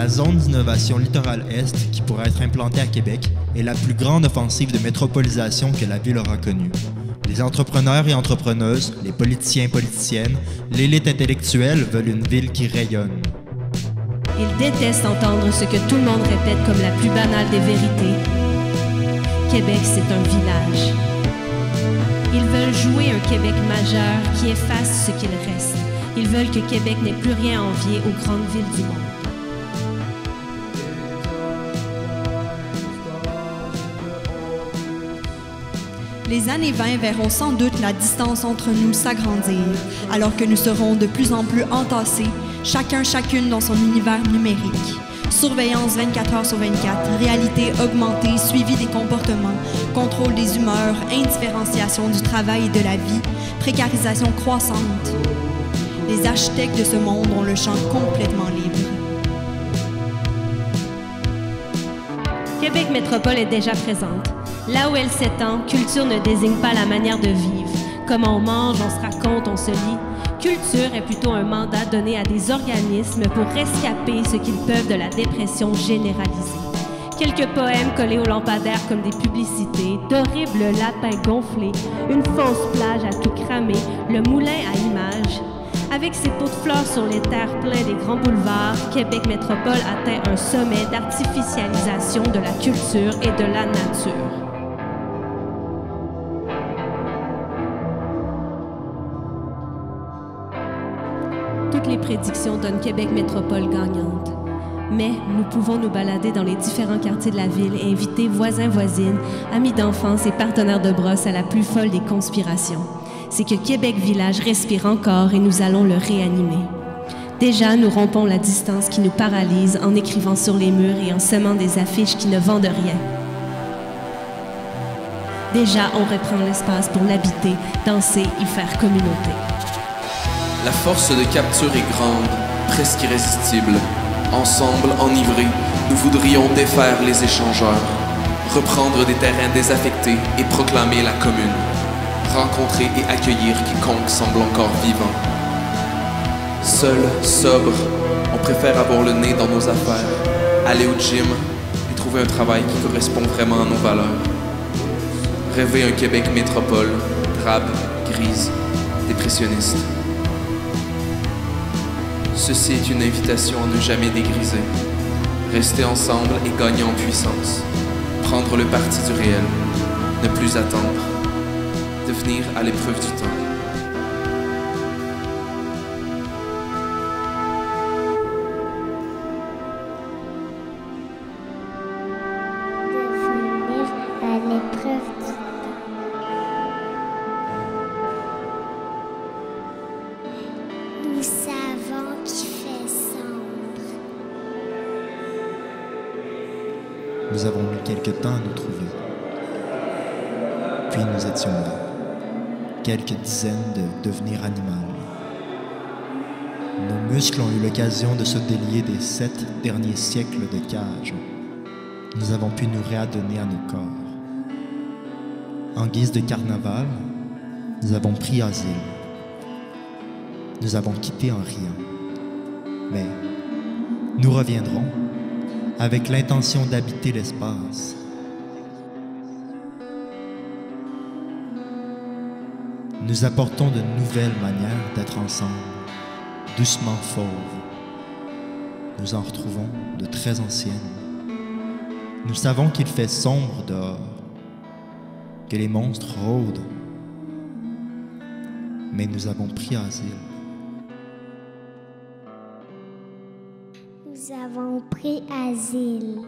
La zone d'innovation Littoral Est, qui pourrait être implantée à Québec, est la plus grande offensive de métropolisation que la ville aura connue. Les entrepreneurs et entrepreneuses, les politiciens et politiciennes, l'élite intellectuelle veulent une ville qui rayonne. Ils détestent entendre ce que tout le monde répète comme la plus banale des vérités. Québec, c'est un village. Ils veulent jouer un Québec majeur qui efface ce qu'il reste. Ils veulent que Québec n'ait plus rien à envier aux grandes villes du monde. Les années 20 verront sans doute la distance entre nous s'agrandir, alors que nous serons de plus en plus entassés, chacune dans son univers numérique. Surveillance 24 heures sur 24, réalité augmentée, suivi des comportements, contrôle des humeurs, indifférenciation du travail et de la vie, précarisation croissante. Les architectes de ce monde ont le champ complètement libre. Québec Métropole est déjà présente. Là où elle s'étend, culture ne désigne pas la manière de vivre. Comment on mange, on se raconte, on se lit. Culture est plutôt un mandat donné à des organismes pour rescaper ce qu'ils peuvent de la dépression généralisée. Quelques poèmes collés aux lampadaires comme des publicités, d'horribles lapins gonflés, une fausse plage à tout cramer, le moulin à images. Avec ses pots de fleurs sur les terres pleins des grands boulevards, Québec Métropole atteint un sommet d'artificialisation de la culture et de la nature. Toutes les prédictions donnent Québec Métropole gagnante. Mais nous pouvons nous balader dans les différents quartiers de la ville et inviter voisins, voisines, amis d'enfance et partenaires de brosse à la plus folle des conspirations. C'est que Québec Village respire encore et nous allons le réanimer. Déjà, nous rompons la distance qui nous paralyse en écrivant sur les murs et en semant des affiches qui ne vendent rien. Déjà, on reprend l'espace pour l'habiter, danser et faire communauté. La force de capture est grande, presque irrésistible. Ensemble, enivrés, nous voudrions défaire les échangeurs, reprendre des terrains désaffectés et proclamer la commune. Rencontrer et accueillir quiconque semble encore vivant. Seul, sobre, on préfère avoir le nez dans nos affaires, aller au gym et trouver un travail qui correspond vraiment à nos valeurs. Rêver un Québec métropole, drabe, grise, dépressionniste. Ceci est une invitation à ne jamais dégriser. Rester ensemble et gagner en puissance. Prendre le parti du réel. Ne plus attendre. Devenir à l'épreuve du temps. Devenir à l'épreuve du temps. Nous savons qu'il fait sombre. Nous avons mis quelque temps à nous trouver. Puis nous étions là. Quelques dizaines de devenir animal. Nos muscles ont eu l'occasion de se délier des 7 derniers siècles de cage. Nous avons pu nous réadonner à nos corps. En guise de carnaval, nous avons pris asile. Nous avons quitté en riant. Mais nous reviendrons avec l'intention d'habiter l'espace. Nous apportons de nouvelles manières d'être ensemble, doucement fauves. Nous en retrouvons de très anciennes. Nous savons qu'il fait sombre dehors, que les monstres rôdent. Mais nous avons pris asile. Nous avons pris asile.